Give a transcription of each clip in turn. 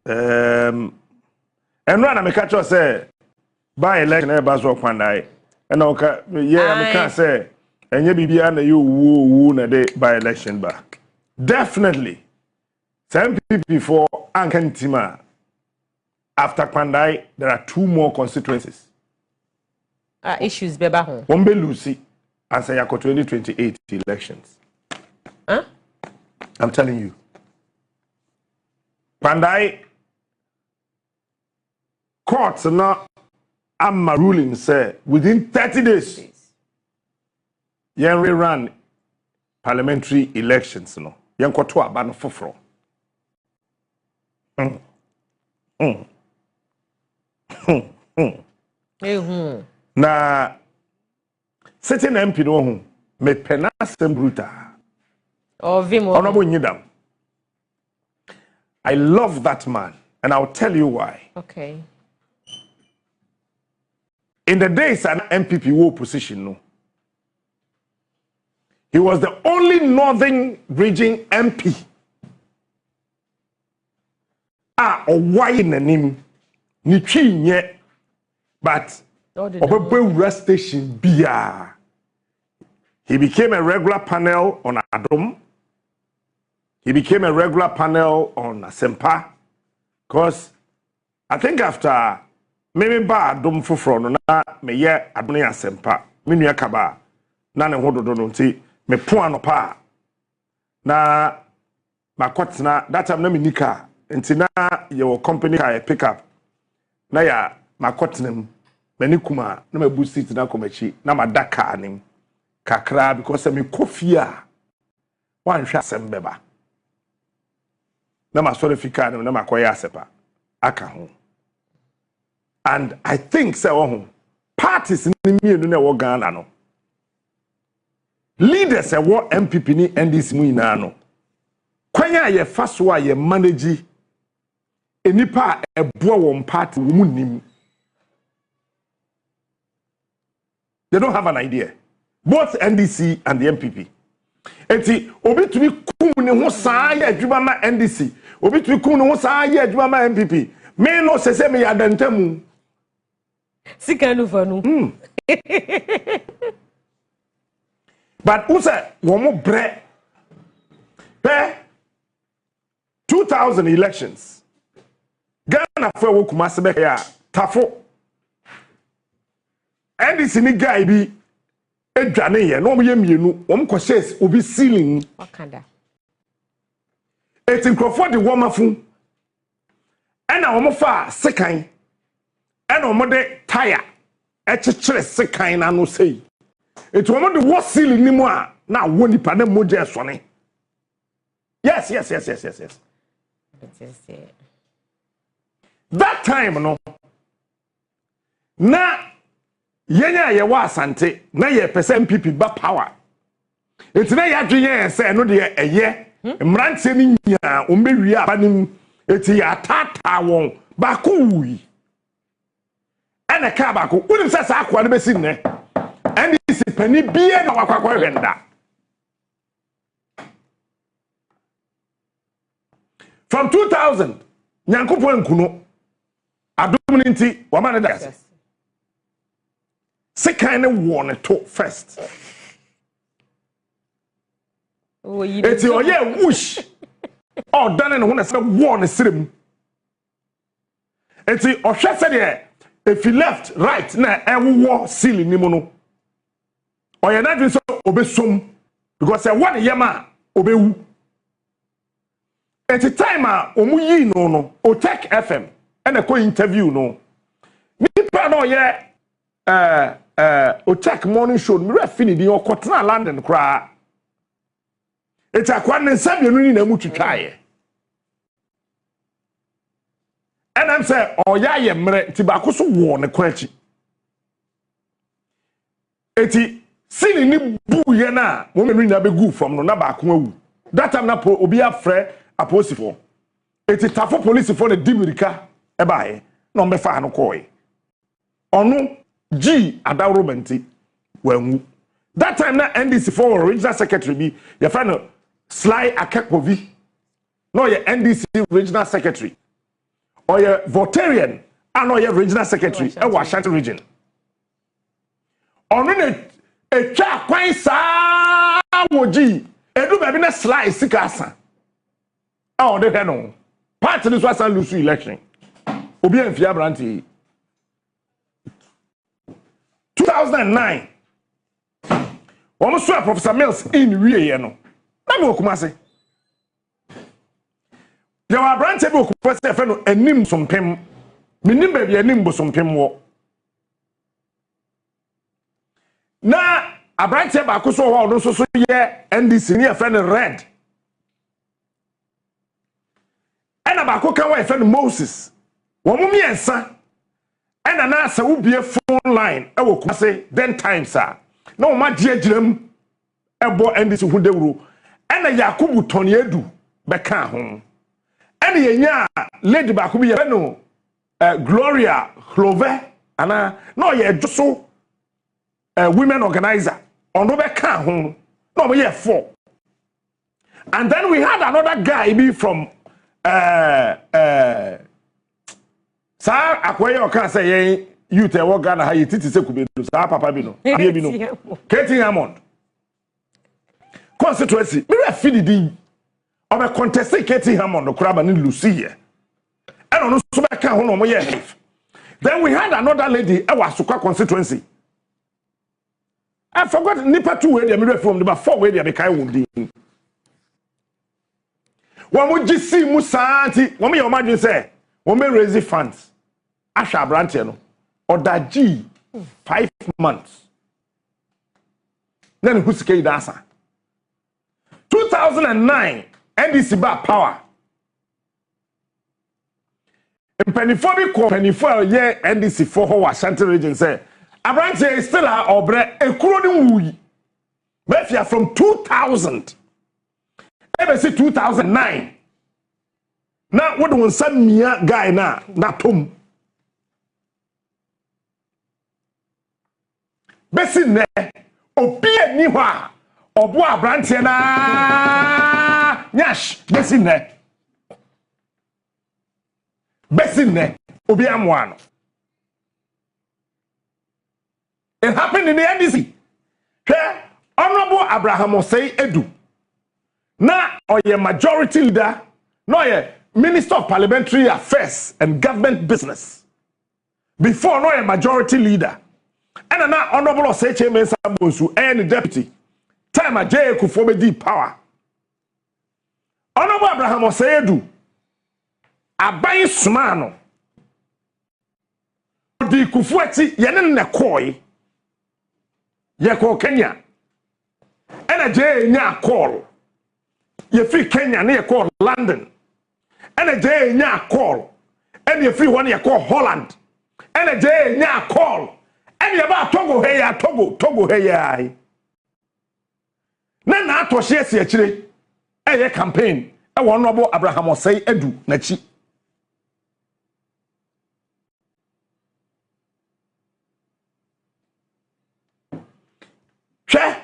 and run a catcher say by election ever so Pandai. And okay, yeah, I can't say, and you be under you woo na day by election back. Definitely. Some people before Ankantima. After Pandai, there are 2 more constituencies. Issues, Beba. One be Lucy, and say 2028 elections. Huh? I'm telling you. Pandai courts now am ruling say within 30 days. You run parliamentary elections, no. You got to ban foforo. Na certain MP no ho me pena bruta. Oh, Vimo. Honorable Nyidam. I love that man, and I'll tell you why. Okay. In the days an MPP war position, no. He was the only Northern Region MP. Why in the name? Ni twi but Obebewura station bia. He became a regular panel on Adom. He became a regular panel on Asempa. Because I think after maybe ba Adom fufro na me ye Adoni Asempa. Me nua kaba na ne hododo no nti me po anopa. Na makotena that time na me nika nti na your company car pick up. Na ya makotnem many kuma na me boost it na komachi na madaka anim kakra because me kofia wan hwa sembeba na ma sorry fika na makoya asepa aka ho. And I think say parties ni mienu na wo Ghana no leaders e wo MPP ni NDC mu ina no kwanya ye faso a ye manage enipa eboa won party wo nim. They don't have an idea. Both NDC and the MPP. Enti obi tumi kum ne ho saa ye adwuma ma NDC. Obi tumi kum ne ho saa ye adwuma ma MPP. Me no sese me yadantamu. Sika no fa no. But who say womo bre 2000 elections. Ghana for wo kuma se be ya tafo. NDC ni guy bi edwane ye no ye mienu wom ko shares obi ceiling wakanda etin croford de womafu ena wom fa sekan ena wom de tire ekekere sekan na no sei etin wom de wo ceiling ni mu a na wo nipa na moje esone. Yes. That time no na yenya ye wa asante na ye pese MPP ba power etina ya dwenye se no de eye mrantie ni nya o mewi abanim eti ya tata won ba ko wi ana ka ba ko unim se sa akwa ne besi ne and this pani bie na wakwakwa hwenda from 2000 nyankopon nkuno adom nti wa ma ne da se kind of warn to first. It's your whoosh. Oh, done and when I said warn a sim. It's your said if he left right now, I will war ceiling nimono. Or you're not so obesum because I want yama obewu. At a time, omuyi no, or tech FM and a co interview no. Nipa no, yeah. O check morning show me refini di okotena London kra it's akwa ne sabienu ni na mu twitwaye and I'm say oya ye mre ti ba ko so wo ne kwachi eti sini ni bu ye na mo menu na be gu from no na ba ko awu that time na obi afre aposifo eti tafo police for the dimirika e ba ye na on be fa no koy onu G Adawromenti when that time na NDC for regional secretary be your friend Sly Akakovi no your NDC regional secretary or a Votarian, and or a regional secretary, a Washington region. On a chat quite sa woji, a do baby na slice sikasa. Oh, they know. Party this was a lose election. Obi en fia branti. 2009. Almost saw Professor Mills in Rie no. Na me okumase. There were branches who could say, "Fellow, a nim some pim, minim baby, a nimbo some pim walk." Now, a branch of Akuso, also so yeah, and this near friend red. And about Coca friend Moses, one me and son, and an answer will be a phone line. I will say, then time, sir. No, my dear Jim, a boy and this who they will, and a Yakubu Toniedu, back home. And yenya lady baako bi ye no Gloria Clover ana no ye joso women organizer ono be ka ho no ye 4. And then we had another guy be from sa akwaye o kan say yen youth e wo Ghana ha ye titi se kube do sa papa bi no abi bi no Katie Hammond constituency me re feel di of a contested Katie Hammond, the crab and Lucia. And on the then we had another lady, our Suka constituency. I forgot Nipa 2 where they made from the 4 where they became wounded. One would just see Musanti, one may imagine say, one may raise funds. Asha Brantiano or that G 5 months. Then who's K Dasa 2009. NDC back power. In Pennyfobi call Pennyfoil, yeah, NDC for Washington region say, Abranche is still our obre a crowding woo. Mafia from 2000. Ever see 2009. Now, what do some mere guy now? Not home. Bessin there, Opie Niwa, or Bois Brantiana. Nyash, besin ne, obi amwano. It happened in the NDC. Here, Honorable Abraham Osei Edu. Now, or your majority leader, no, your Minister of Parliamentary Affairs and Government Business. Before, no, your majority leader. And now, Honorable Osei Chairman Sambosu, and deputy. Time a J. Kufobe power. Honorable Abraham Osei Edu aban sumano di kufuati yene ne koi ye ko Kenya ena je nya call ye free Kenya ne ye call London ena je nya call ena ye free one ye call Holland ena je nya call ena ye ba Togo he ya Togo he ya na to hye se akire eye campaign e won Honorable Abraham Osei Edu nachi hwe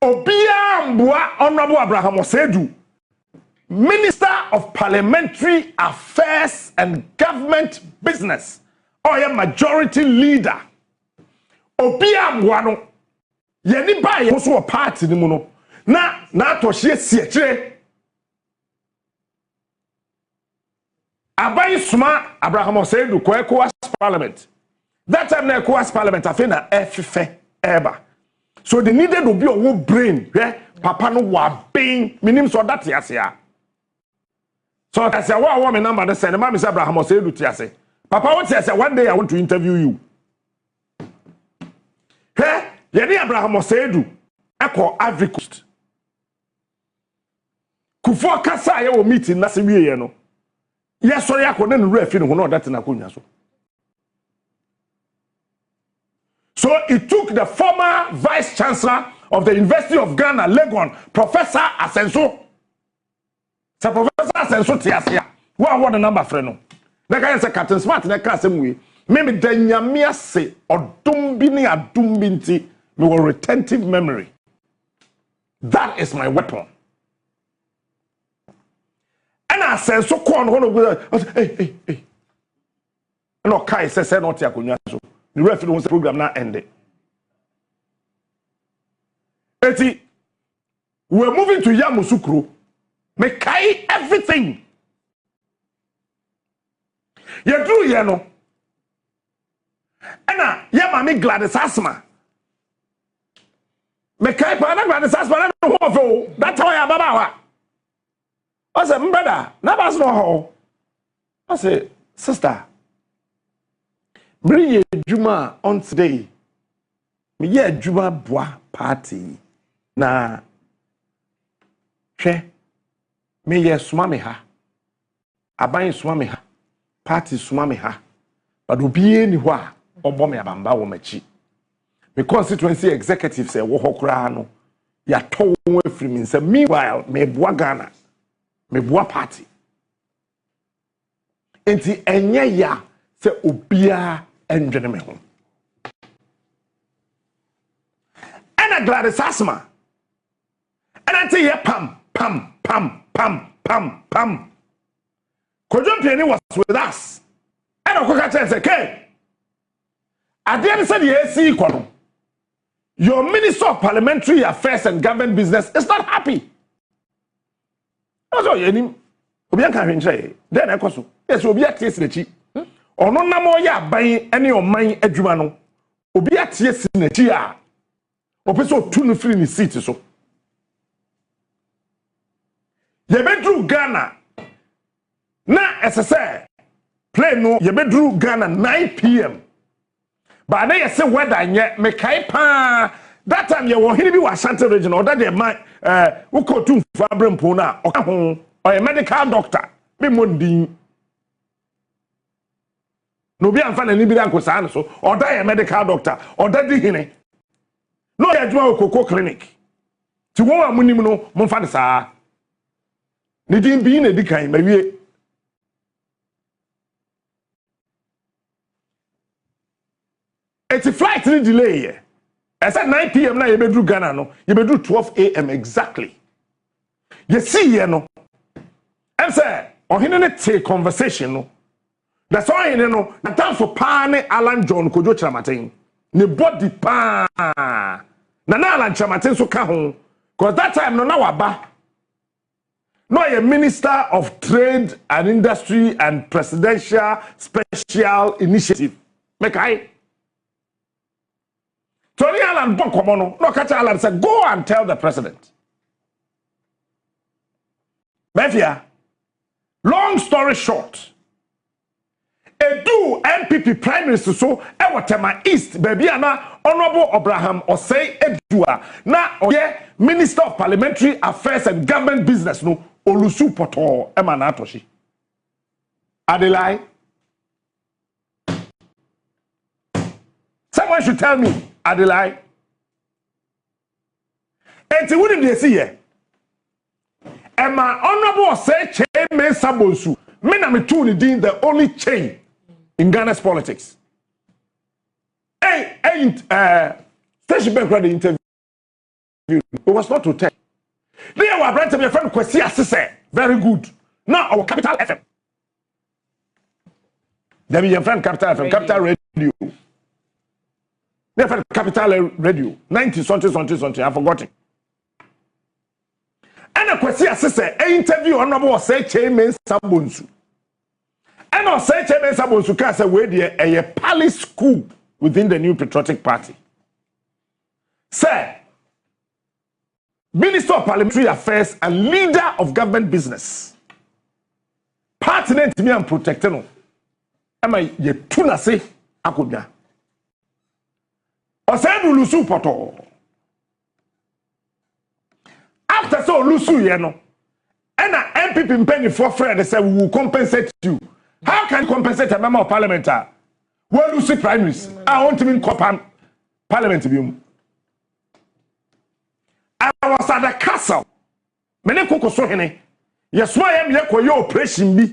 obia mboa Honorable Abraham Osei Edu Minister of Parliamentary Affairs and Government Business or a majority leader obia mboa no ye ni ba ye so party ni mu no na to hye sie kire abai suma Abraham Osei Edu ko ECOWAS parliament that time na ECOWAS parliament afena efefe eba so they needed to be a brain papa no wa ben minim so that yase so I say wa me number dey say the man is Abraham Osei Edu tiase papa what say one day I want to interview you ye ni Abraham Osei Edu eko Ivory Coast Kufo kasa ye wo meeting na se wiye no yes so ya ko na nuru afi no that na konwa so it took the former vice chancellor of the University of Ghana Legon Professor Asenso Professor Asenso tiasia wa the number friend no na kan say Captain Smart na ka asem we me da nyame ase odum bi ni adum bi nti me will retentive memory that is my weapon. And na sense so ko no go hey no kai say not yakonwa so the referee won program na end. Eti we're moving to Yamoussoukro. Me kai everything. You do you know. Ena ya mami Gladys Asma. Me kai pa na Gladys Asma na ho fo. That's how ya baba wa. I say brother, na bas no ho. I say sister. Bring ye juma on today. Me ye juma boa party. Na hwe me ye suma me ha aban suma me ha party suma me ha but obiye ni ho a obo me abamba wo machi me constituency executive say wo hokra no ya to wo afiri me say meanwhile me boa Ghana me boa party enti enye ya say obia endwene me ho ana Gladys Asma and I tell you, pam. Kojo Piani was with us. And I said, okay. At the end said, yes, equal. Your Minister of Parliamentary Affairs and Government Business is not happy. Also, you Obianka then I cost yes, Obia Ties the Chi. Or no more ya buying any of mine edumano. Obia Ties in the Chia. Opeso 2 free in the city so. Yebedru Ghana na SSA play no yebedru Ghana 9 p.m. But na yese weather nye me kai pa that time ye wo hini bi wa Ashanti region or that dey man wo ko tu fa brempo na o ka ho or a medical doctor me mondin no bi amfa na ni bi anko sa so or that a medical doctor or that di hini no ye aduma okoko clinic ti wo wa munim no mo fa de sa Nidin bi na di kan mawie it's a flight ni delay I said 9 p.m. na yebedru Ghana no yebedru 12 a.m. exactly you see here no and say ohine ne take conversation no that's all you know na time for pane Alan John Kojo Chamaten ne body pa na Alan Chamaten so ka ho cause that time no na waba no, a Minister of Trade and Industry and Presidential Special Initiative. Make I. Tony Alan Bonkomono, no catch Alan said, go and tell the president. Befia, long story short, a do MPP Prime Minister so Ewatema East, baby, ana Honorable Abraham Osei Edua, na oye Minister of Parliamentary Affairs and Government Business no. Olusu poto emanatoshi Adelai. Someone should tell me Adelai. And it wouldn't be see here. And my honorable say chairman Sabonsu. Men am tune the only chain in Ghana's politics. Hey, Station Bank read the interview. It was not to tell. They were brand to be a friend Kwesi Asise. Very good. Now our Capital FM. They be your friend Capital FM, Capital Radio. They friend Capital Radio. 90 something. I've forgotten. And a Kwesi Asise interview honorable say Chairman Sabonsu. And I say Chairman Sabonsu can say we there a palace school within the New Patriotic Party. Say Minister of Parliamentary Affairs and leader of government business. Pertinent to me and protecting no. Am I ye tuna say akonya. Osedu lusu poto. After so lusu ye no. And a MPP penny for friend they say we will compensate you. How can you compensate a member of parliament? Well, lusu primaries. I want to mean parliament be. I was at the castle. Mene koko so hene. Yes, why am ye operation bi.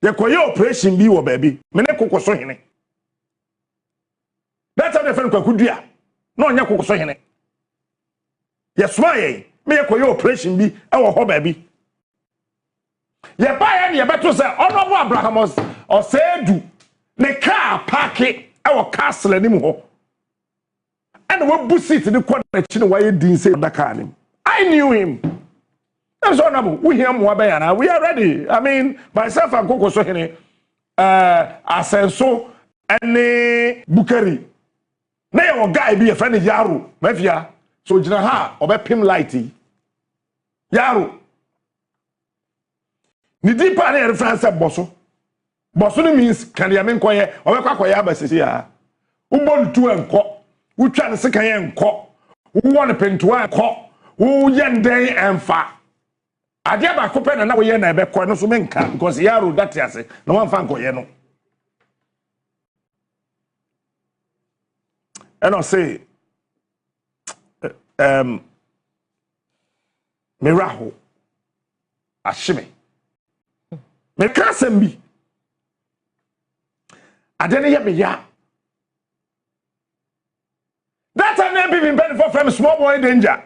Ye operation bi wo baby. Mene koko so hene. That's how the friend kwakudua. No nya koko so hene. Yes, why me yekoye operation bi e wo ho ba bi ye ba ya ne ye beto say Honorable Abraham o say du ne car park e wo castle anim ho and we busit the corner chi ne waye din say that car nim. I knew him. That's honorable. We hear more bayana. We are ready. I mean, myself and Coco Sohene, Asenso, and Bukari. Now, guy be a friend of Yaru, Mafia. So, Jinaha, or Pim Lighty. Yaru. Nidi Pani and France at Bosso. Bosso means can you mean quiet or Kakoyaba says here? Who want to and cock? Who try to say and cock? Who want to pen to a cock? Who yen day and fa? Adia ba ko pe na wo ye na be ko no so menka because yaro that yase no wan fan ko ye no and I say miraho ashime me ka sem bi ade ne ye me ya that time be benefit from small boy danger.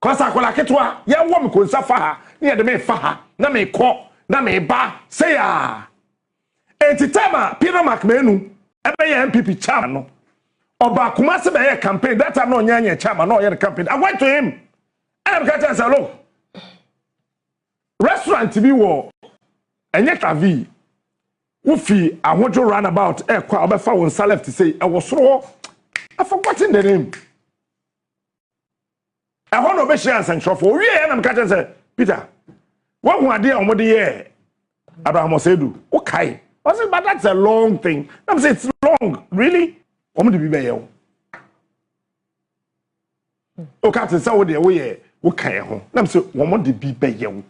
Cause akola ketwa ye wo me konsa fa ha ne de me fa ha na me ko na me ba say ya entitema Peter Macmenu ebe ye MPP chairman no oba kuma se be ye campaign that time no nya chairman no ye campaign. I went to him and I catch say look restaurant bi wo enye kavi wo fi ahojo roundabout e kwa obefa won left to say e wo soro I forgotten the name. I want to be sure and for we and I'm say Peter what one day on what the year Abraham Osedu okay I said but that's a long thing I'm say it's long really want to be there okay to say what the way okay ho I'm say want to be there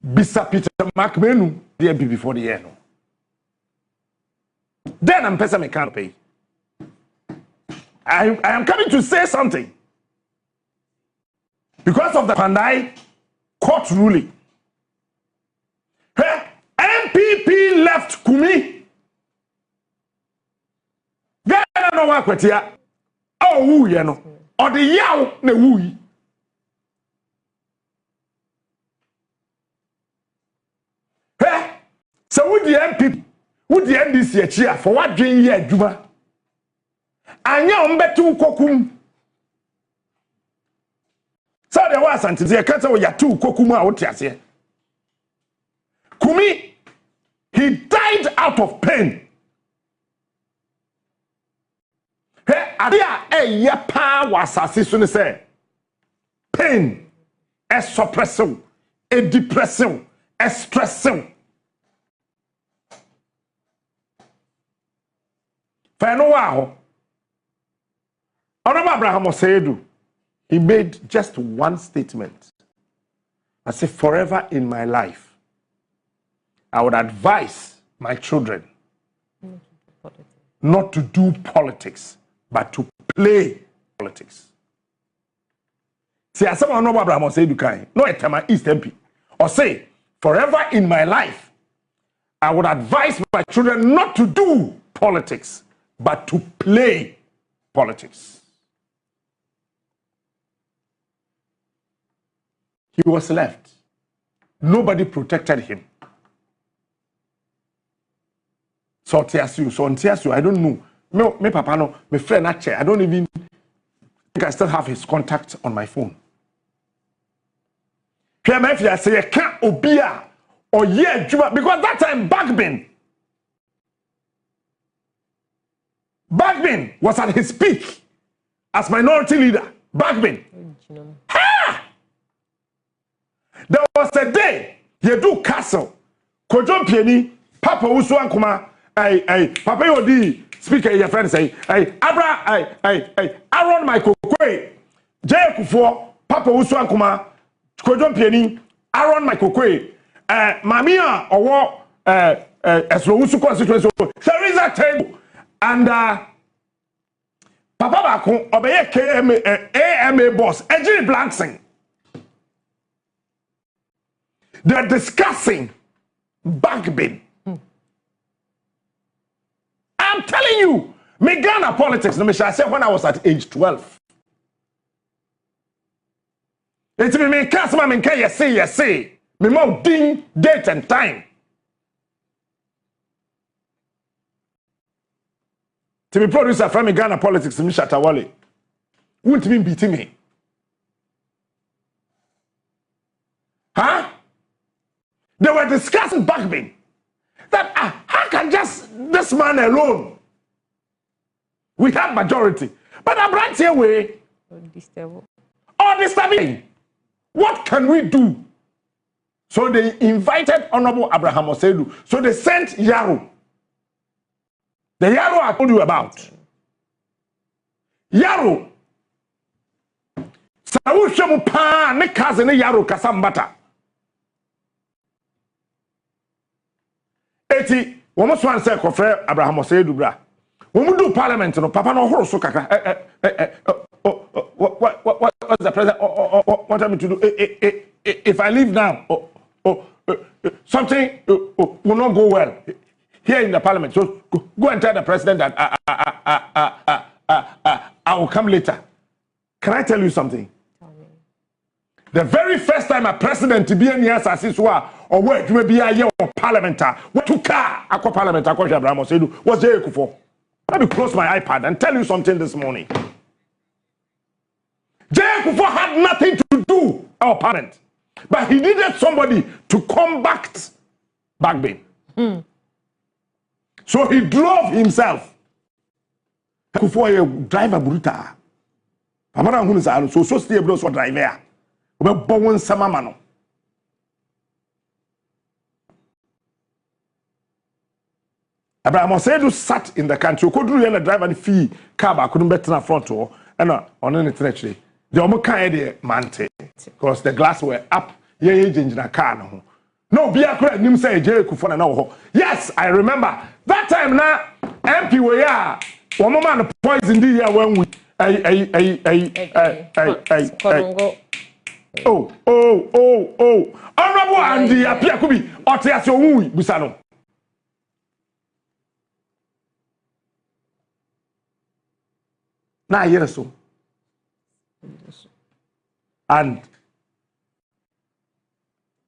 bisa Peter Macmenu the MP before the year no then I'm person me can't pay I am coming to say something. Because of the Pandai court ruling. Hey, MPP left Kumi. Ghana no wa kwetia. Oh wu ye no. Or the yaw ne wu yi. Hey, so with the MPP, with the NDC achia for what dwen ye adwuma. Anya ombetu kokum. So there was something they can't say ya two kokuma out here. Kumi, he died out of pain. Hey, adia ye pa was assassin say pain, a suppressing, a depressing, a stressing. Fano wow. Honorable Abraham Osedu. He made just one statement. I say, forever in my life, I would advise my children not to do politics, but to play politics. See, as someone know Abraham say, no, it's my East MP. Or say, forever in my life, I would advise my children not to do politics, but to play politics. He was left. Nobody protected him. So Tiasu, I don't know. Me papa no, my friend Ache, I don't even think I still have his contact on my phone. I say I can't obia or yeah, because that time Bagbin was at his peak as minority leader. Bagbin. There was a day you do castle. Kojon Pieni, Papa Usu Ankuma, Papa Yodi, speaker, your friend say, Abra, Aaron Michael Kwe, Jay Kufo, Papa Usu Ankuma, Kojon Pieni, Aaron Michael Kwe, Mamia, or what, as Usu constituency, there is a table, and Papa Bako, obey AMA boss, Ejiri Blanksing. They're discussing Bagbin. I'm telling you, me Ghana politics, I said when I was at age 12. It's me cast my men can you say. Me more ding date and time. To be producer from Ghana politics in Shatawale. Wouldn't mean beating me. Huh? They were discussing backbone. That how can just this man alone? We have majority. But I brought here way. Or disturbing. What can we do? So they invited Honorable Abraham Osedu. So they sent Yaro. The Yaro I told you about. Yaro. Sawushemu pa ne kaze ne Yaro kasambata. Eti, womo swan say kofre Abraham Osedu bra. Womo do parliament no papa no horo so kakra. What's the president want me to do? If I leave now, something will not go well here in the parliament. So go and tell the president that I will come later. Can I tell you something? The very first time a president to be in here or where you may be a year of parliament, what to car aqua parliament, Abraham Osedu was there for. Let me close my iPad and tell you something this morning. Jay had nothing to do our parent, but he needed somebody to combat backbone. So he drove himself. Kufuor driver bruta. Pamara hunza so stay bro so driver. Obebon samama no. Abraham Osedu sat in the country. Kodru yana driver the fee car ba couldn't better front door. And on any actually. The omoka de mante because the glass were up. Ye change na car no. No be akra nim say Jay Kufuor na ho. Yes, I remember that time na MP we ya one man poison the year when we oh honorable and the appear could be otias your wu busano. Na year so. And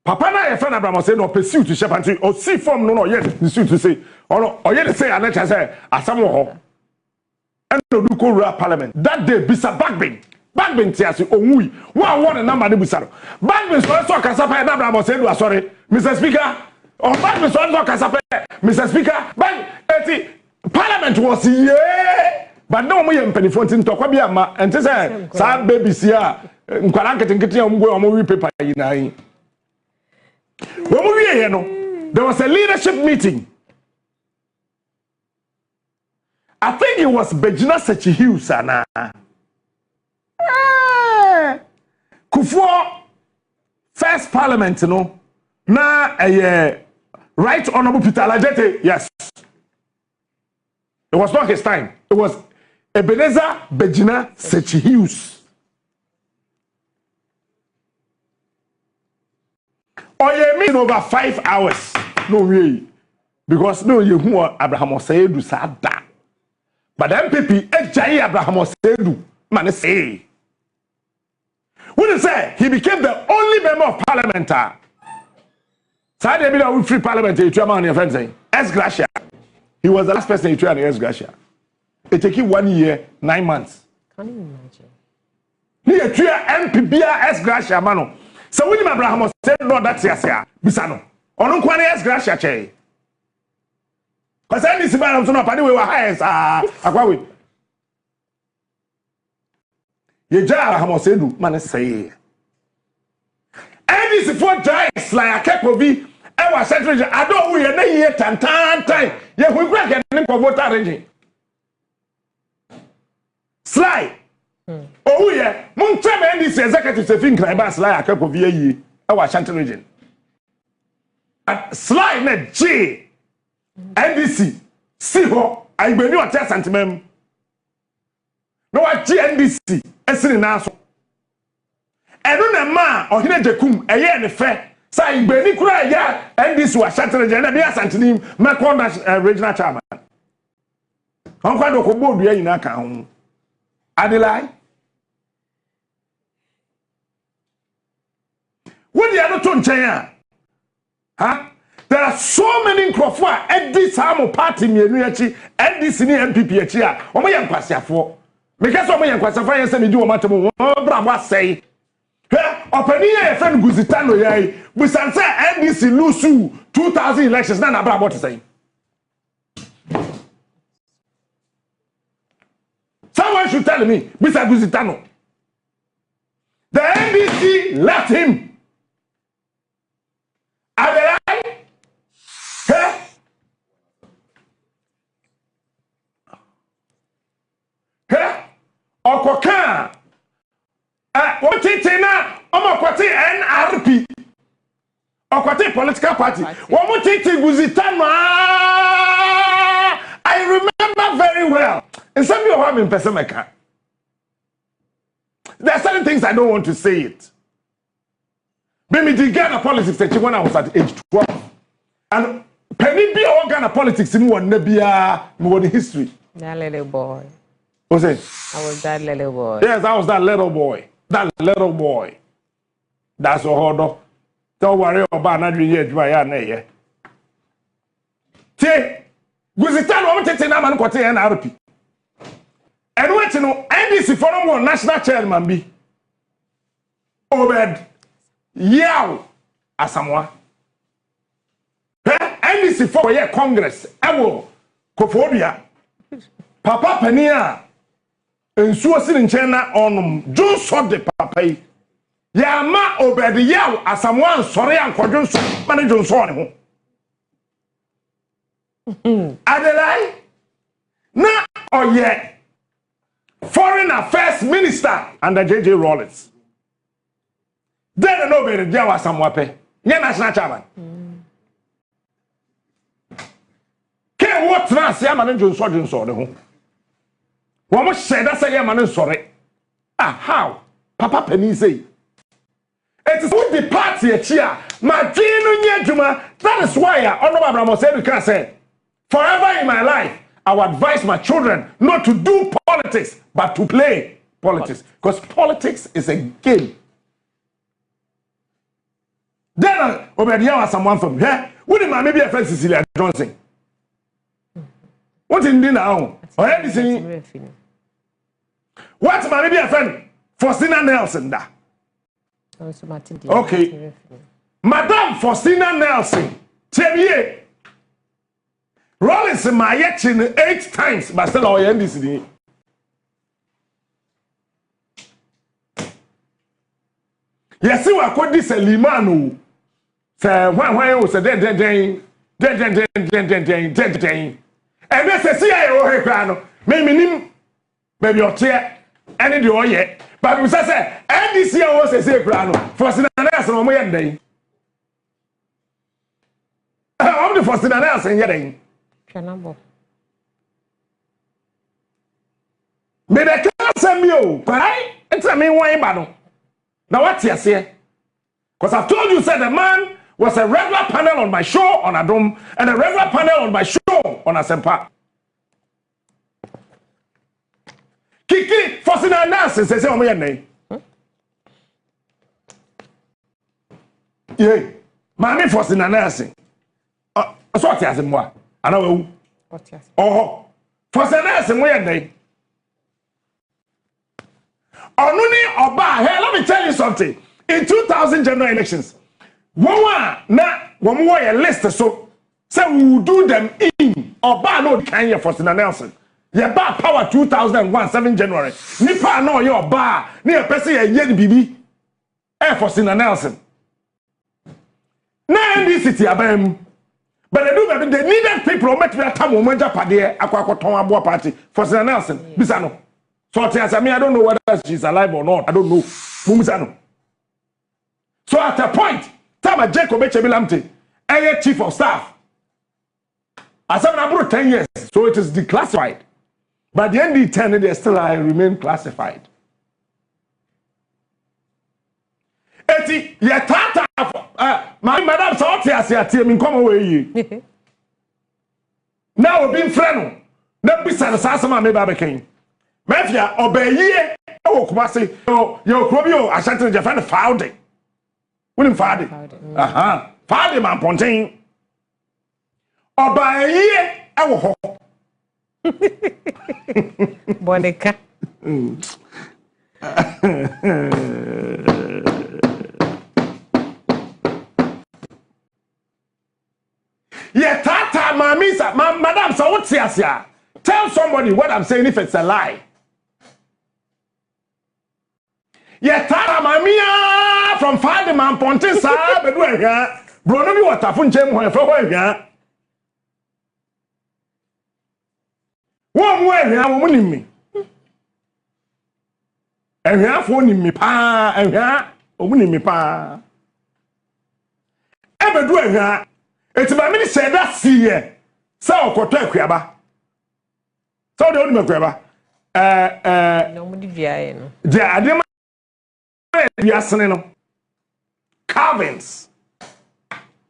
Papa na your friend Abraham say no pursue to shepherd to or see form no yet pursue to say or yet say an say asamo ho and no do ko parliament that day bisa backbone tiasi onwi one number de bisa backbone so kasa pa Abraham say do sorry Mr. Speaker or backbone so kasa pa Mr. Speaker back eti parliament was here. But no more penny fontin to kwa bia ma ente say sa baby sia nkwara nketenkete am go am paper yinai. When we were here, no, there was a leadership meeting. I think it was Bejina Sechihiu sana. Kufuor first parliament, no, na a right honorable Peter Alajete, yes. It was not his time. It was Ebenezer Bejina Sechihiu. Or you mean over 5 hours? No way. Because no, you who Abraham Osedu said that. But the MPP, Ejai Abraham Osedu, man say. What you say? He became the only member of parliament. So they be free parliament. You man, your friend saying, S. Gracia. He was the last person you tried S. Gracia. It took him 1 year, 9 months. Can you imagine? He tried MPP S. Gracia, mano. So when Abraham said no, that's yes, Bisano. On one S. Gracia che. Because I need to buy them up anyway. Highest, Aquawi. Ye jar Hamosedu, man, say. And this for giants like a capovi, I was central. I don't we are yet and time. Yet we break a name of water arranging. Sly. Oh yeah, Montreal and this executive think about Sly a couple of years. Our Shanty region. Sly net J NDC. See ho, I been you a test sentiment. No, what GNDC, as in answer. And on a man or Hina Jacum, a year and a fair. Say, Benny Cry, yeah, and this was Shanty region, and be a Santinim, Macron regional chairman. I'm quite a coboard in account. Adelaide. What the other to nchen huh? There are so many Crawford at this time party me at this MPP here. Omo yan kwasiafo. Because omo yan kwasiafo yan say me do o matemo. Bra say. Opani ye friend Guzitano yai. We say NDC lose 2000 elections na bra what say. Someone should tell me, Mr. Guzitano. The NDC left him. Okoka Otitina Omokwati NRP Okwati political party Womutiti Guzitano. I remember very well. And some of you have been Pesemeka. There are certain things I don't want to say it. Maybe the Ghana politics when I was at age 12. And penny be all Ghana politics in one nebia more the history. That little boy. What's it? I was that little boy. Yes, I was that little boy. That little boy. That's a order. Don't worry about not doing it. Say, Guzitano, I'm taking a man quote NRP. And what you know, NDC forum one national chairman be Obed Yao Asamoah. NDC for a Congress. I will Kofodia Papa Penia and Suasin in China on John Sod de Papa. Yama Obed Yao Asamoah sorry and Quadron Manager Son. Adelaide? Na or yet. Foreign Affairs Minister under J.J. Rawlings. Then nobody Jawa Samwape. Nya national chairman. Ke what trans ya man Johnson so de ho. Wo mo share that say ya man sorry. Ah how? Papa Penny say. It is with the party here. My dream nya djuma. That is why Honorable Abraham said can say forever in my life I would advise my children not to do politics, but to play politics. Because politics is a game. Then, Obadiah was someone from here. Wouldn't my maybe a friend Cecilia Johnson? What in dinner? Or anything? What's my maybe a friend? Faustina Nelson. Da. Okay. Madame Faustina Nelson. Tell Rawlings my yetchin 8 times, but still all end this. Yes, you are called this a limano. Say, why was a dead. And that's a CIA or maybe your chair, and the oye. But we say, and this year was a say, for Sinanas on my day. I'm the first Sinanas and yet. May the class send you, right? It's a mean way, battle. Now, what's your say? Because I've told you, said the man was a regular panel on my show on a dome and a regular panel on my show on a sempa. Kiki, Fosina Nancy says, oh, my name. Yeah, Mammy Fosina Nancy. So what has him what? I know. Oh, Fosina Nancy, my name. Oh, let me tell you something. In 2000 general elections, one more a list so we will do them in Oba no Kenya for Sina Nelson. Ye ba power 2001 7 January. Nipa no your bar near person ye bibi. For Sina Nelson. Na in this city abem. But they needed people who met me at time when Japade Aquaton Abo party for Sina Nelson. Bisano. So I don't know whether she's alive or not. I don't know. So at a point, time Jacob Echebilamte, chief of staff. I said about 10 years, so it is declassified. But the end of 10, they still remain classified. Eti, ye tata, my madam saw team in common way. Now being friend, not be sad as Sasama maybe I became. Mafia obey ye, oh, Kumasi, your Crobio, I sent to Japan found it. Wouldn't Fadi? Aha. Fadi man ponting. Oba ye ewo. Bonica. Yeah, tata, mamisa, madam, so what's here? Tell somebody what I'm saying if it's a lie. Yeah, tata, mamia from Fadi man ponting, sir, but we're here. Bro, no, what happened, Jim, when you're here. One way, I'm winning me. And you have winning me, pa, and you are winning me, pa. Ever do it, it's about me say that see ye. So, Koto Kraba. So, the only Kraba. Nobody viaino. I didn't be asking carvings.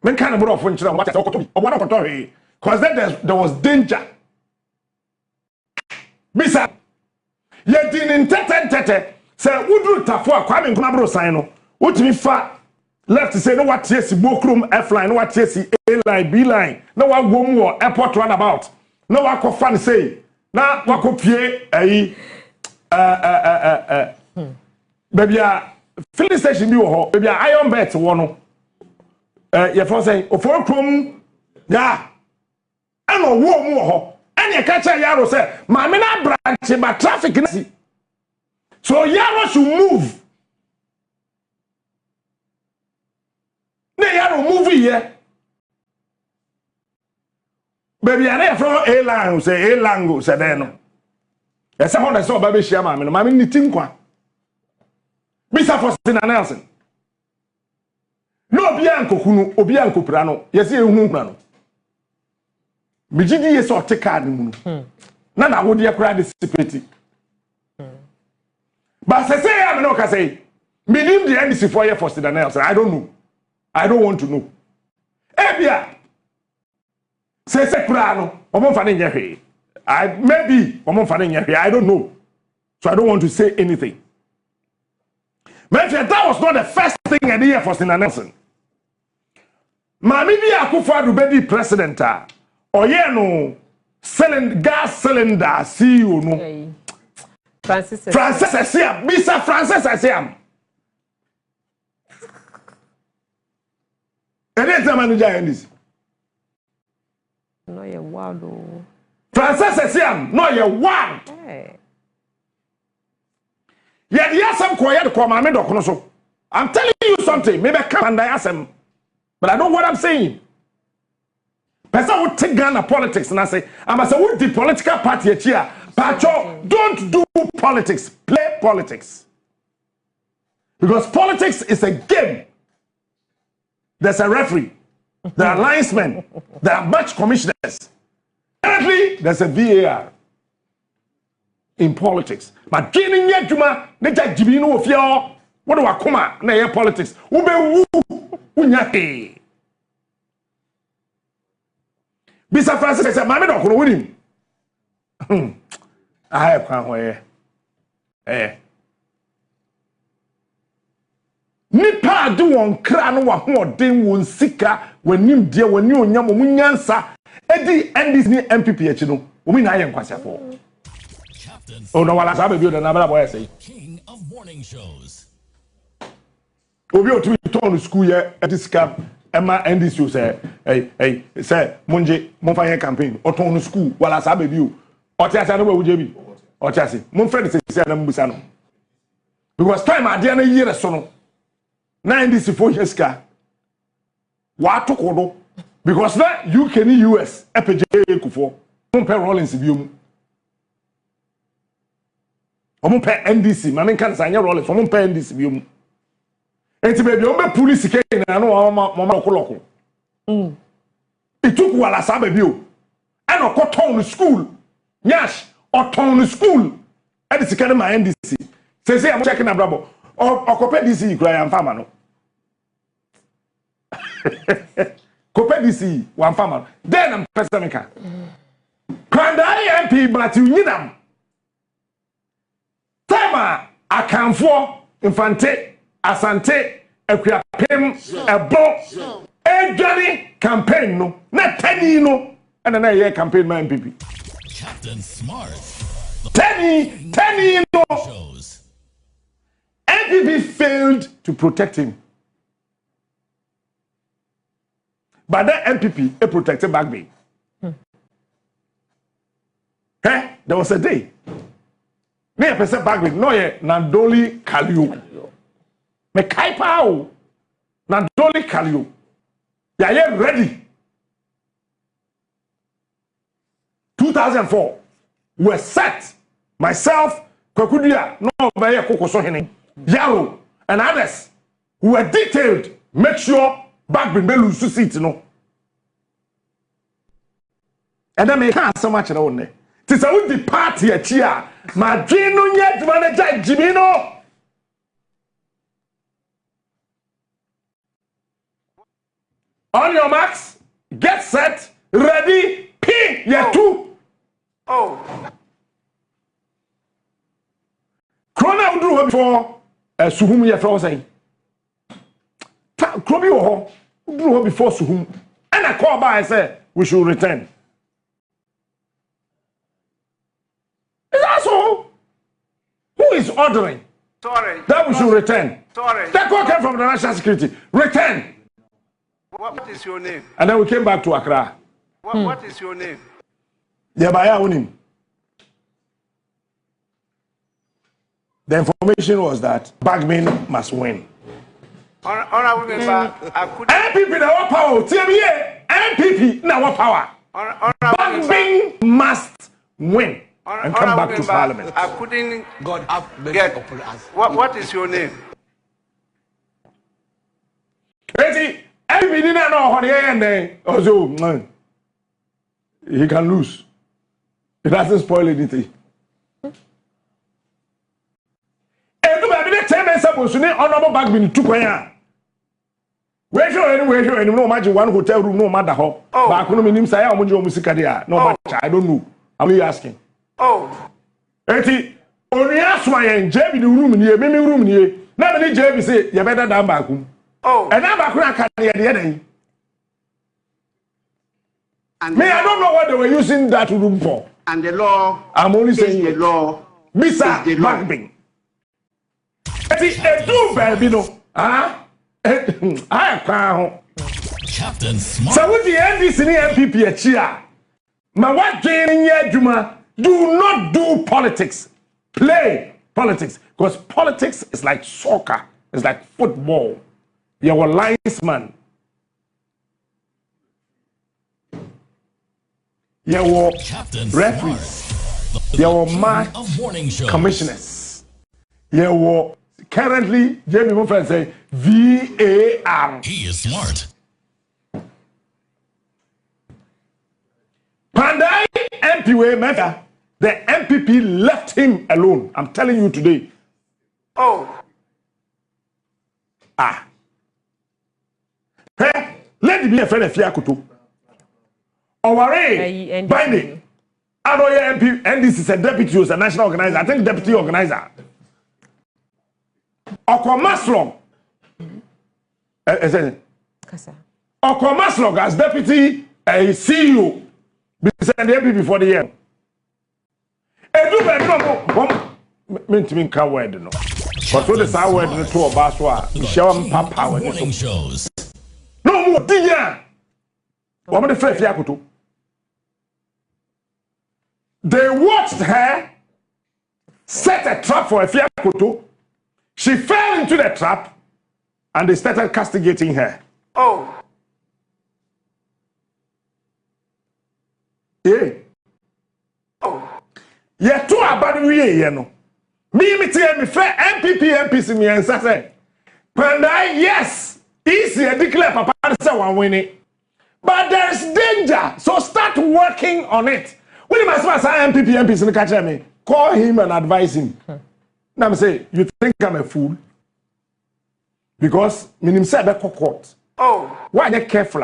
Men kind of brought French and what I talk to me. Or what I talk to because then there was danger. Bisa, ye didn't tete. Say, Woodru Tafua, Kwame Kunabro Sino. What me fa left to say, no, what yes, Bokrum F line, no, what yes, A line, B line, no, what war airport runabout, no, what could fan say, now, what could pay baby, filling station, you ho, baby, iron bet one. Your phone say, oh, for crum, yeah, I know war more. And you catch a yarrow say, Mamma branch, but traffic. So yarrow should move. The yarrow move here. Baby, I never from a line, say a lango, said no. That's how I saw baby share, mamma, mamma, knitting qua. Mr. Faustina Nelson. No bianco, Obianco Prano, yes, you know. Mijidi yes or take card moon. Nana would you cry dissipate. But I say, I'm not say, medium the NDC for you for Nelson. I don't know. I don't want to know. Ebia say, Prano, or fanning your hair. I maybe or fanning your hair. I don't know. So I don't want to say anything. But that was not the first thing I did for Nelson. Mammy be a kufa be president. Oh yeah, no. Gas cylinder, see you no. Francis I see him. Mr. Francis I see him. And then the manager in this. No, you're wild. Francis I see him. No, you're wild. Yeah, the some quiet come and me so. I'm telling you something. Maybe I come and I ask him. But I know what I'm saying. Person would take Ghana politics and I say, I'm a what the political party here. Pacho, don't do politics, play politics. Because politics is a game. There's a referee, there are linesmen, there are match commissioners. Currently, there's a VAR in politics. But getting yet Juma, Naja Jibino of your what do I come at? Na politics. Ube woo unyake. Mr. Francis said, Mammy don't know him. I have come where. Nipa do one crown wa more den won sika when him dear when you nyam munyansa edi NDC MPP no we na yen kwase for. Oh no wala sabe bi o na bala boy say. King of morning shows. Obi o to turn school here at this camp. Emma NDC say hey say monje mon fa campaign o turn school wala sabe bi o. O ti asa no we je bi. O ti ase. Mon friend say na mbusa no. Because time ade na yire so no. 94 years ka what to call because now you can US EPJ kufo compare Rollins biom omo pe NDC ma men kan sanya Rollins omo pe NDC biom enti baby o be police ke na no mama koloko ituku wala sa baby o and o town school nyash o town school e dis kan ma NDC say am checking abrabo o kope DC kura ya mfama no kope DC wa mfama then am pesemeka kwanda MP but you need am tema akanfo infante asante ekua pem ebo edware campaign no na tani no na ye campaign man MPP Captain Smart tani no MPP failed to protect him. But then MPP protected Bagby. There was a day. Me person Bagby no ye Nandoli Kalio. Me kaipao Nandoli Kalio. Ya ye ready. 2004 we set myself Kwakudia no baye kokoso hene. Yaro and others who were detailed make sure Bagby be lose seat no. And then me can't so much na one. Tis a with the party a chia. My dream no yet manager Jimino. On your marks, get set, ready, ping, yeah, two. Oh. Krona would do before Suhum ya frozen. Krobi ho do before Suhum. And I call by and say we should return. Is that so? Who is ordering? Sorry. That we should return. Sorry. That call came from the national security. Return. What is your name? And then we came back to Accra. What is your name? Yabaya Unim. The information was that Bagman must win. Honorable member, MPP now what power? TMA MPP now what power? Bagman must win and come back to Parliament. I couldn't get. What is your name? Ready? MPP didn't know how the end. Also, he can lose. It doesn't spoil anything. Honorable Bagman took one. Where no imagine one hotel room, no matter how. But I couldn't mean him say, I'm going to no matter. I don't know. I'm really asking. Oh, Eti, only ask my JB the room here, maybe room here. Now, many JB say, you better down back. Oh, and now I can't the other. And I don't know what they were using that room for. And the law, I'm only saying the law, Mr. Bagman. Do baby no. I Captain Smart. So with the NDC MPP a cheer. My what training here, Juma, do not do politics. Play politics. Because politics is like soccer. It's like football. You're a linesman. You're referees. You're match commissioners. You're currently, Jamie Mumford say VAR. He is smart. Pandai MPW member, the MPP left him alone. I'm telling you today. Oh. Hey, let it be a friend of Fiakutu. Oware, binding. I know your MP, and this is a deputy, who's a national organizer. I think deputy organizer. Okomaslong. Okomaslong as deputy CEO. Be send the MPP for the year. Edu be no meant to mean can word no. But what is our word to a baswa? Show papa Morning shows. No more dia. Woman the fair Fiakutu. They watched her set a trap for a Fiakutu. She fell into the trap and they started castigating her. Oh. Yeah. Oh. Yeah, two about we no. Me me fair MPP MPC me and say. Pandai, yes, easy declare papa say one winning. But there is danger. So start working on it. When you must say MPP MPC catch me, call him and advise him. Now I say, you think I'm a fool? Because minim say be court. Oh, why they careful?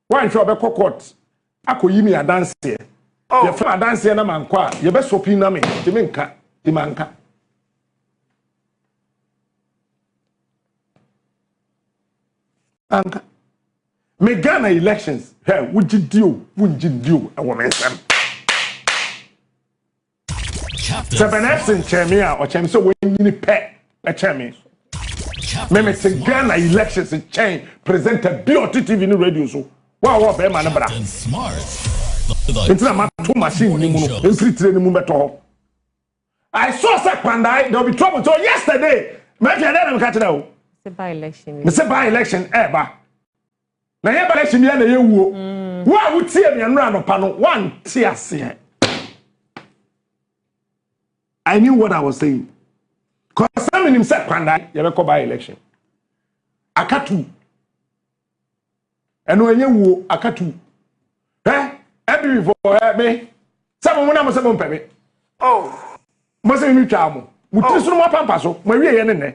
Why you be court? Ako yimi a dance here. Oh, you from a dance here na man kwa. You be sopi na me. Ti manka. Anka. Me Ghana elections. Hey, would you do? Wouldn't you do? A woman son. Seven Epson Chemia or Chem so when you pet a chemi. Me say Ghana elections in chain present a beauty TV in radio so. Wow, be man bra. Smart. It's not my two machine ni mu no. Free train mu beto. I saw Sakwandai there will be trouble so yesterday. Me fi na catch now. Say by election. Me say by election ba. Na ye by election ya na ye wuo. Wa wo tie me no anopa no wan tie ase. I knew what I was saying. Because some in himself Kwandai you be by election. Akatu. Eno enye wuo akatu. Every before me. Some mo na mo se mo pebe. Oh. Mo se mi twa mo. Mo ti sunu mo pampa so. Mo wie ye ne ne.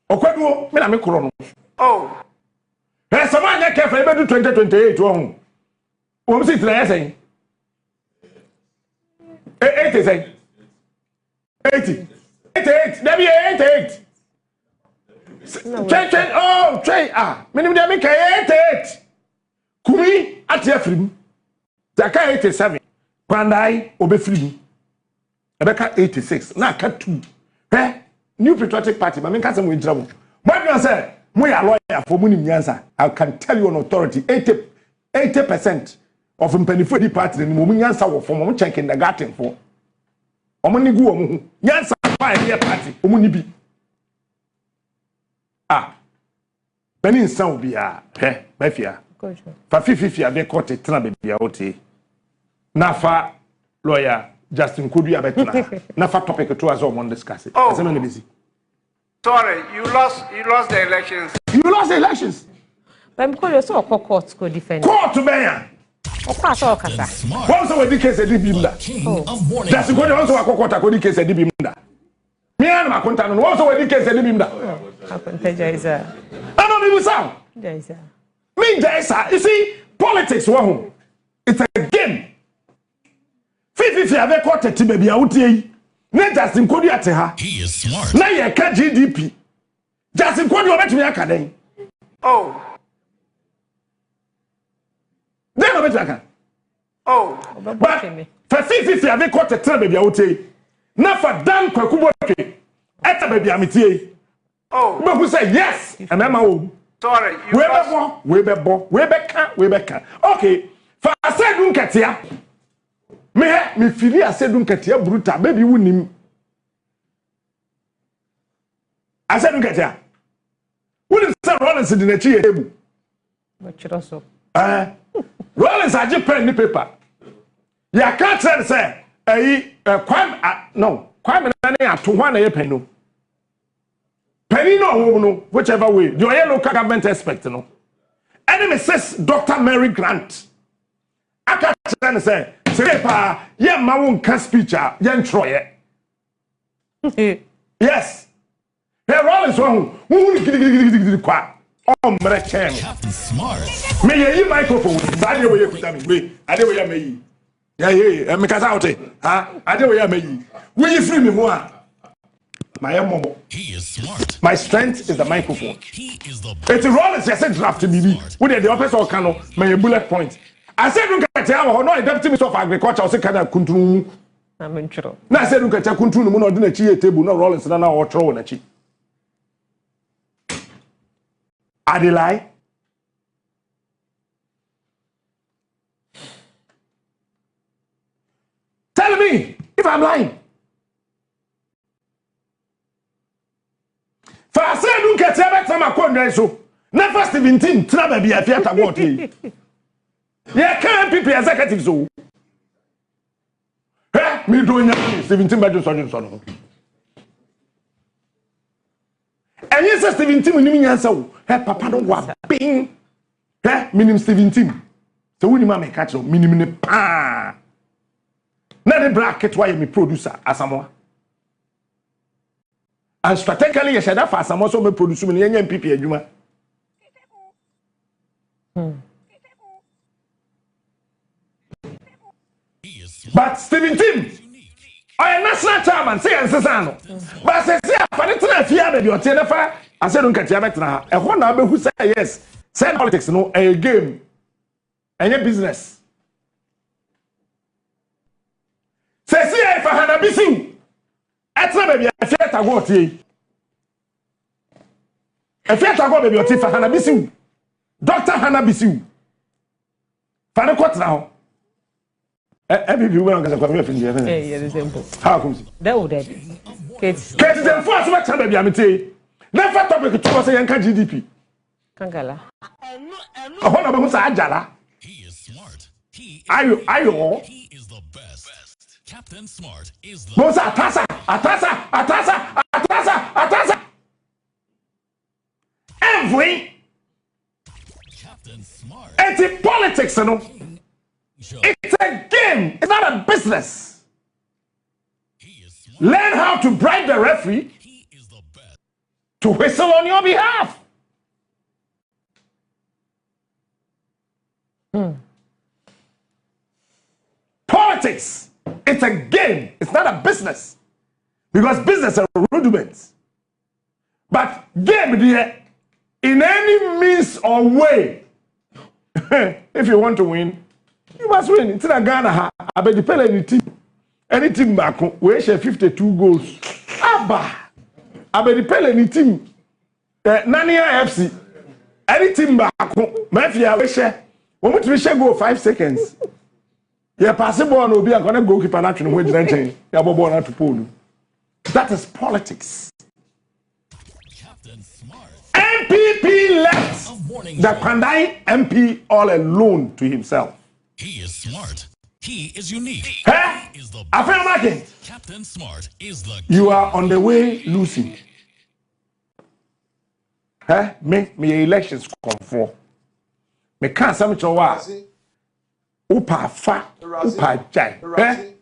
Okwaduo me na me koro no. Oh. Some man ya kefa e be do 2028 wo ho. Wo si tira yesen. 80 say. 80. 88. There be 88. Train. Oh, train. Minimum dey make 88. Kumi ati afrim. Zaka 87. Kwandai obefrim. Ebeka 86. Na aka 2. New Patriotic Party. Ma me nka sem we ngira mo. But you say, we are lawyer for munim nyansa. I can tell you on authority 80% of mpanifo di party ni mo nyansa wo for mo check in the garden for. Omo ni gu omo hu. Nyansa pa e party. Omo ni bi. Beni nsan obi mafia. Fa 50 ade court tena baby a oti. Na fa lawyer Justin Kudu abetuna. Na fa topic to as on discuss it. Busy. Sorry, you lost the elections. You lost the elections. But because you saw court go defend. Court to bear. Of course, all kasa. Once we the case di bimda. Justin Kudu also court akodi case di bimda. Me and my contact no also we the case di bimda. Akonta jaisa. I don't even sound. Jaisa. Me jaisa. You see politics wo it's a game. Fifi ave court ti baby a utie. Na Justin Kudu ate ha. He is smart. Na ye ka GDP. Justin Kudu obetumi aka den. Oh. Then obetumi aka. Oh. But for Fifi ave court ti baby a utie. Na for Dan Kwakubo twe. Eta baby ametie. Oh. But who say yes? And I'm out. Sorry, we be can. Okay. For Asedun Katia. Me fili Asedun Katia bruta baby wunim. Asedun Katia. Wunim say Rollins in the chair table. What you also? Rollins aje pen ni paper. Ya can't say kwame na ne ato hwa na ye pen no. Penny no, whichever way. You are local government expect no. Enemy says Dr. Mary Grant. I can't say pa ye ma won ka speech ye ntroye. Yes. Hey Rollins won who kwa. Omre chem. Captain Smart. Me ye microphone. Ade we ye kuta me. We ade we ya me yi. Yeah, me kasa ote. Ade we ya me yi. We free me ho a. He is smart. My strength is the microphone. He is the It's Rollins, yes, draft to me. With the office or cano, my bullet point. I said, look at our no deputy minister of agriculture, I said, Kuntu. I'm in trouble. Now I said, look at Kuntu, no more than a chia table, no Rollins, and now or throw on a cheek. Are they lie? Tell me if I'm lying. For I said, look at every time I come so. Never 17, travel be a theater water. Yeah, can't people executive so. Me doing 17 bedrooms on son. And yes, 17 when you answer, hey, Papa don't want bing. Minimum 17. So when you make catch minimum pa. Now the bracket why me producer as someone. And strategically, you said that fast. I'm also producing many MPP adjuma. But Stephen Tim, I am national chairman. Say and Sasano. But I say, I find it to fear that you're telling I said, don't catch your better. And one number who say yes, say politics, no, a game, and your business. Say, see, if I had a busy, that's not maybe a fair to go to you. A fair to go, baby, if I had a busy. Dr. Hannah Bisu. Father, what now? Every viewer on the community. How comes it? That would have Kate, the first much time, baby, never topic to us and GDP. Kangala. A whole of us are Jala. He is smart. He is the best. Captain Smart is the Bosa, Atasa. Every Captain Smart. it's politics, you know. It's a game. It's not a business. He is smart. Learn how to bribe the referee He is the best. to whistle on your behalf. Politics, it's a game. It's not a business. Because business are rudiments. But game, dear, in any means or way, if you want to win, you must win. It's in Ghana. I bet the any team back, we share 52 goals. Abba, I bet the team, Nania FC, any team back, Mafia, we share. We share go 5 seconds. Yeah, possible on Obi, I'm going to go keep an action with the to pull. That is politics. Captain Smart. MPP left the Pandai MP all alone to himself. He is smart. He is unique. Hey, He is the Afenyo-Markin, Captain Smart is the you are on the way losing. Hey, me elections come for. Me can't say much wa. Upa fa, upa jai. Rosie.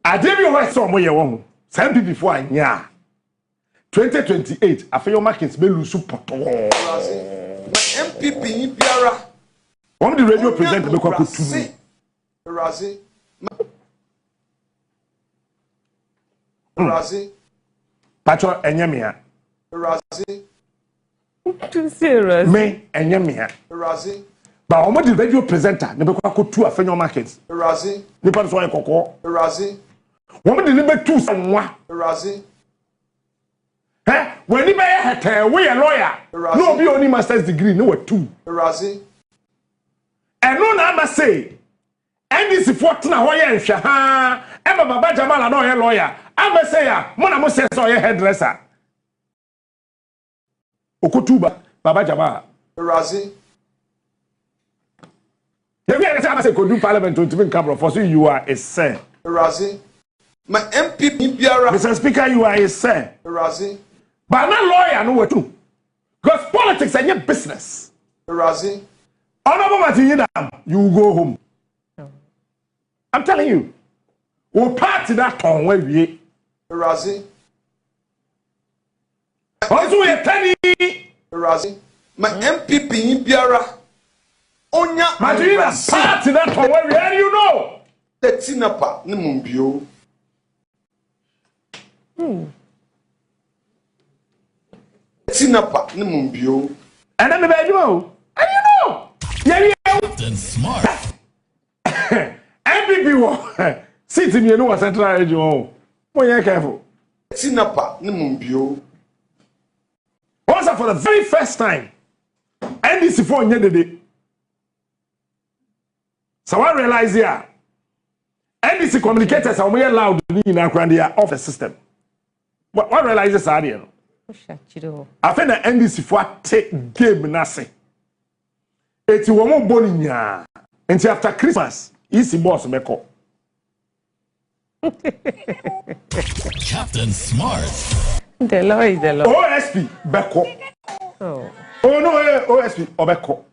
I did you write some way wrong. Some people before yeah. 2028, Afenyo-Markin be lose support. MPP biara. One of the radio presenter be kwaku tu. Razi. Razi. Pacho enyamia. Razi. Too serious. Me enyamia. Razi. But one of the radio presenter ne be kwaku tu Afenyo-Markin. Razi. Ne pa so ekoko. Razi. One of the number 2 sanwa. Razi. Eh, when you buy we a lawyer. No be only master's degree, no 2. Razi. And no na ma say. And this is what na hoye nhwe ha. E baba Jamala no ye lawyer. Am say ya, mo na mo say so ye hairdresser. Okotuba Baba Jamala. Razi. If you say am say go do parliament to even come for so you are a sir. Razi. My MPP biara. Mr. Speaker, you are a sir. Razi. But not lawyer no too. Because politics is your business. Razi. Honorable Martin, you go home. I'm telling you. We'll party that on where we Razi. also we are Razi. My MPP biara. Onya Martin, party that on where we are, you know. The tinapa ni mumbio. Tinapa ni mumbio. And then the baby and you know. Yeah. Captain Smart. MPP sit in you know central region. When you're careful. Tinapa ni mumbio. Also for the very first time, NDC for Nyedede. So I realize here, NDC communicators are more loud in our office system. What realizes this idea? I think the NDC for take game nasi. It's one more boninya. Until after Christmas, easy boss meko. Captain Smart. The law is the law. OSP beko. Oh. Oh no, OSP obeko.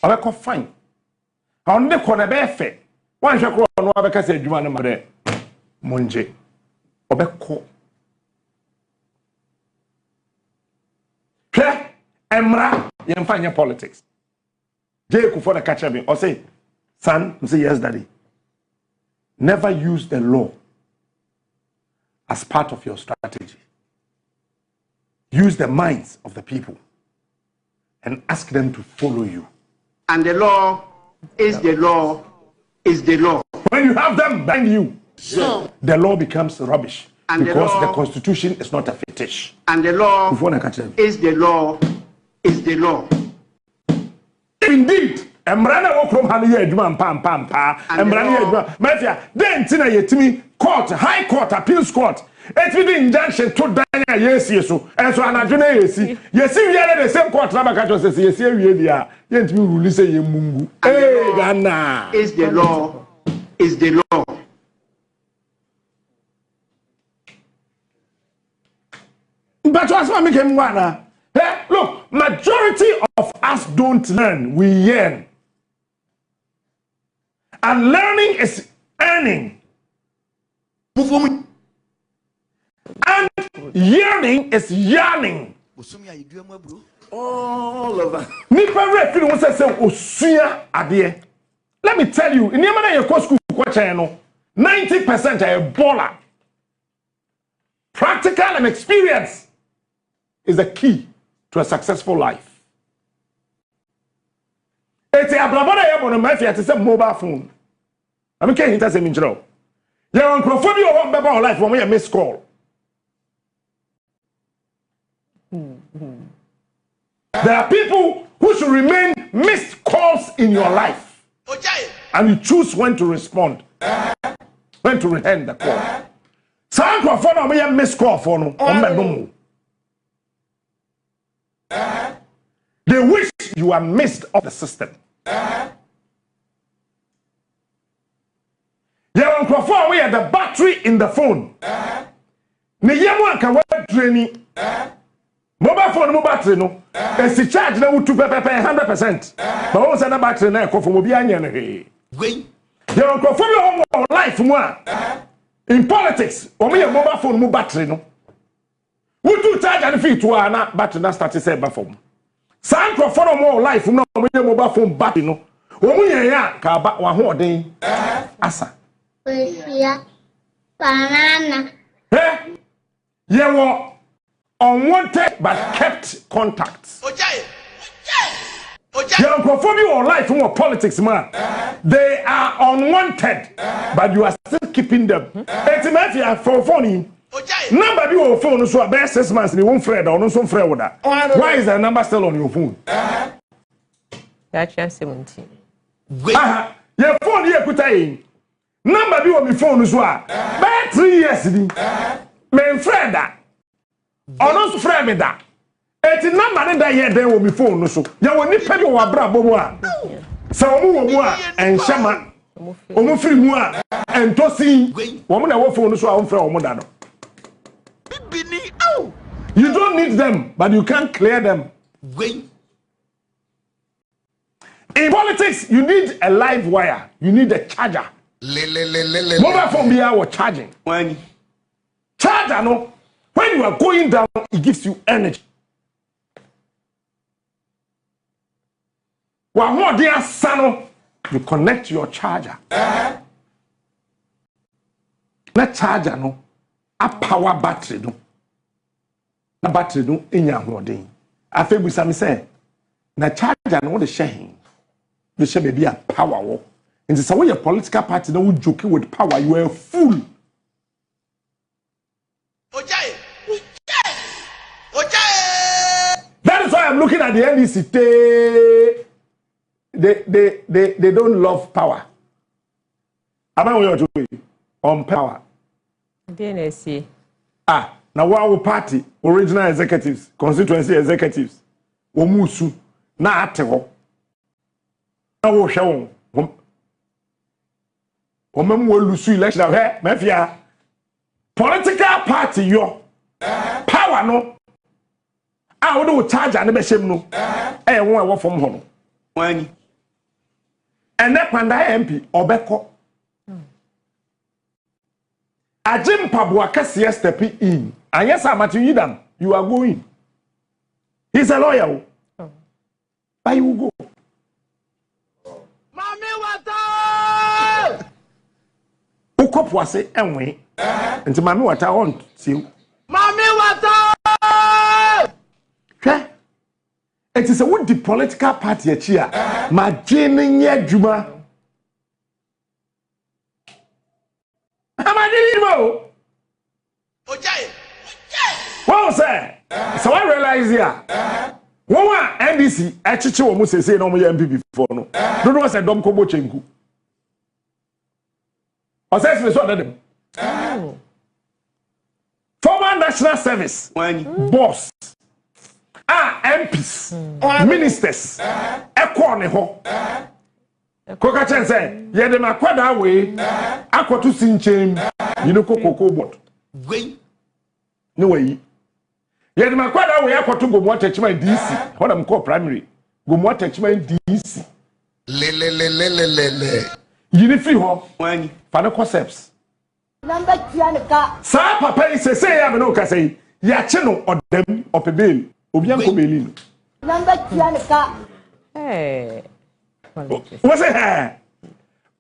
Obeko fine. On the corner befe. One shall call no abeka say juma na mare. Monje. Obeko. Hwe emra yemfa politics. Jay Kufuor catch me or say, son, say yes, daddy. never use the law as part of your strategy. Use the minds of the people and ask them to follow you. And the law is the law is the law. When you have them behind you, the law becomes rubbish. And because the Constitution is not a fetish. And the law is the law is the law. Indeed, Emrana Okrom Hania Edman Pam Pam Pa, Emrana Edman, Mafia, then Tina Yetimi, court, high court, appeals court. It's with the injunction to Dania, yes, so, and so Anajuna, yes, yes, we are the same court, Rabakato says, yes, we are, yet we release a Mungu. Hey, Ghana is the law, is the law. But what's what make him wanna? Hey, look, majority of us don't learn, we yearn. And learning is earning. And yearning is yearning. All over. Let me tell you, in the school, 90% are a baller. Practical and experience is the key to a successful life. It's a blabber mobile phone. I'm saying it as a minjro. You're on Crophobia or one life when we a missed call. There are people who should remain missed calls in your life. And you choose when to respond, when to end the call. Some Crawford we a missed call for no. They wish you are missed of the system. You're Crawford we are the battery in the phone. Niyamu can work training. Mobile phone, mobile battery no. It's the charge now to 100%. But once the battery now come from Obianya. You're Crawford your life more. In politics, only a mobile phone, mobile battery no. We do charge and fee to our battery na start to say phone. Some Crawford more life no mobile phone battery no. Omu ya ka ba wa ho den. Asa. Banana. Eh? Yewo unwanted but kept contacts. Young Crawford or life or politics man. They are unwanted, but you are still keeping them. It's a for phone. Number be your phone so about 6 months you won't Fred or no some Fred with that. Why is the number still on your phone? That's 17. Your phone here put in. Number be on your phone as well. About 3 years. Men Fred that. Or no Fred me that. It's number that year there will be phone so. You will need pay your brabo. So and Shama. Omo free mua and tosi. Woman na wo phone so a phone omo no. You don't need them, but you can't clear them. In politics, you need a live wire. You need a charger. Mobile phone be our charging. When charger no, when you are going down, it gives you energy. While more dear son, you connect your charger. That charger no, a power battery no. Na battery no enya hoden. Afa busa me say, na charger no the share. The share be a power wo. And so when your political party no joke with power, you are a fool. That is why I'm looking at the NDC. They don't love power. Am I going to be on power? DNC. Now our party, original executives, constituency executives, Omusu, na ateho. Na wo hwe wo. Omem wo lusu election he, mafia. Political party yo. Power no. Wo do charge and be shem no. Won e wo fom ho no. When And that panda MP obeko. Ajim Pabua Cassia stepping in. And yes, I'm at you, you are going. He's a lawyer. But you go. Mommy, what? Ukopuase enwe. Nti mami wata on see. Mami wata! Hwɛ. It is a would the political party achi a ma gene nye adwuma. Amadi mo. Ojai. What say? So I realize here. One NDC achiche wo mu sese na omo ye MPP before no. No no say dom kobo chenku. O say se so dem. Former National Service boss. MPs, ministers, ekọ ne ho. Koka chen say, ye dem akwada we, akoto sinchem, you know kokoko board. We no way. Ye dem akwada we akoto gomo attachment DC. What am call primary. Gomo attachment DC. Le. Yini fi ho. When Fa no concepts. Number 2 Sa papa yi say ya me no ka say, ya che no odem opebel. Obianko Belino. Number 2 Hey. Politics. What's it?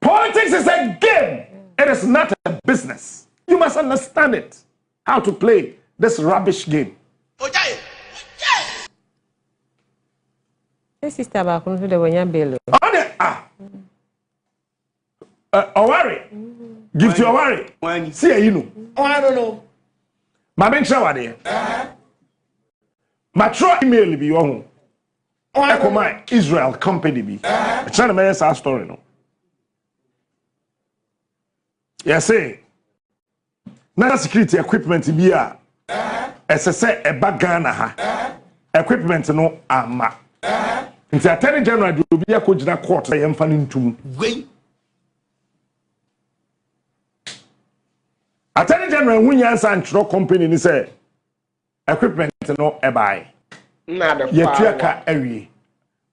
Politics is a game. It is not a business. You must understand it. How to play this rubbish game. Ojai. This sister back on the one bill. Owari. Give to Owari. When See you know. oh, I don't know. My bench there. Matro email be your home. Echo my Israel company be. It's not a man's story, no. Yes, say. National security equipment be a. SSA a bagana ha. Equipment no ama. Nti Attorney General do be a coach na court say yemfa ntum. We Attorney General hunyansa antro company ni say equipment no e buy. na the Yetuaka awie.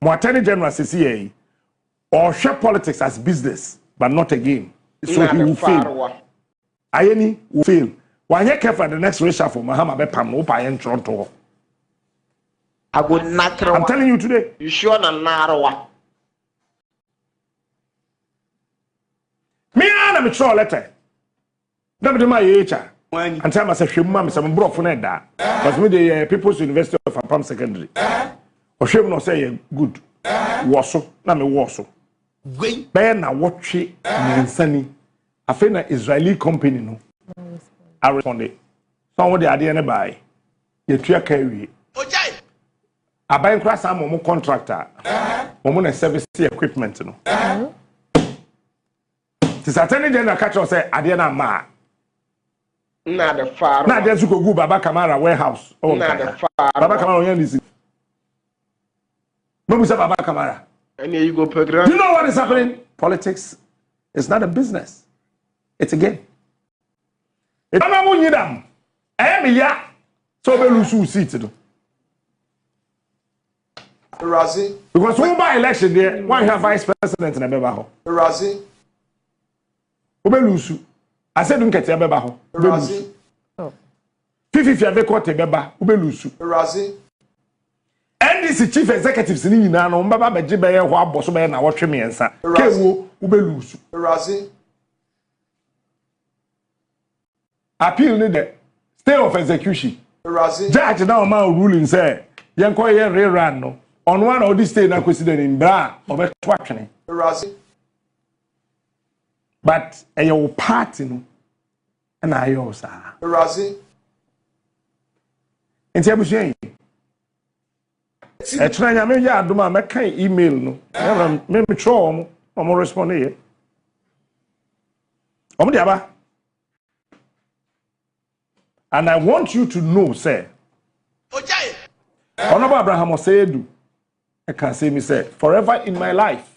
Mo Attorney General says here or share politics as business but not a game. So he will fail. Ayeni will fail. When you care for the next reshuffle, Mahama Bepam no pa Toronto. I would not. I'm telling you today. You sure na narrow? Me ana me throw letter. David my HR. When And time I say shema me some bro for da. Because me the People's University of Apam Secondary. O shema no say good. Woso na me woso. we Be na wotwe nsani. Afena Israeli company no. I responded. Someone the idea ne buy. Yetua carry. Ojai. Abayin kra sa mo contractor. Mo na service equipment no. This Attorney General catch us say idea na ma. Na the far. Na just go go Baba Kamara warehouse. Oh, Na the far. Baba Kamara on this. No say Baba Kamara. And here you go Do program. you know what is happening? Politics is not a business. It's a game. It's not money them. I am ya. So be lose seat do. Razi, Because who by election there, why have vice president in a beba ho? Razi, Who be lose? I said don't get a beba ho. Razi, Oh. 50 have court a beba, who be lose. Razi, NDC chief executives ni nyina no mbaba beje be ye ho aboso be na wotwe me nsa. Kewo who be lose. Razi, Appeal ni the stay of execution. Razi, Judge now ma ruling say yenko ye rerun no. On one of this stay na consider in bra obeto atwene. Razi, But your party no na ayo sa. Razi. Enti abusuan yi. Etuna nya me ya adoma me kan email no. Me tro omo respond here. Omo diaba. And I want you to know, say, Ojai. Honorable Abraham Oseyedu, I can say me say, forever in my life,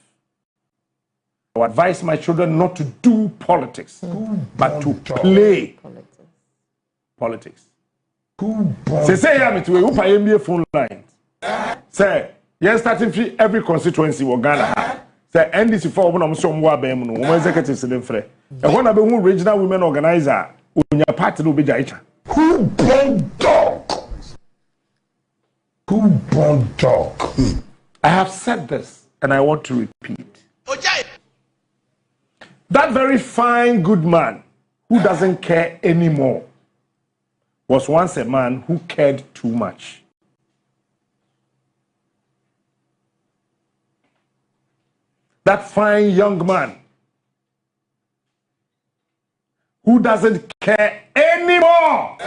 I would advise my children not to do politics, but to play politics. Say, yeah, me to who pay me phone line. Say, yes, starting free every constituency in Ghana. Say, NDC for when I'm some more BM no, executives in the fray. And when I be who regional women organizer, when your party will be jaicha. Who born dog? Who born dog? I have said this, and I want to repeat. Ojai. That very fine, good man who doesn't care anymore was once a man who cared too much. That fine young man who doesn't care anymore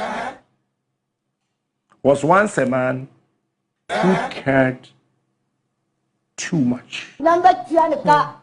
was once a man who cared too much. Number 2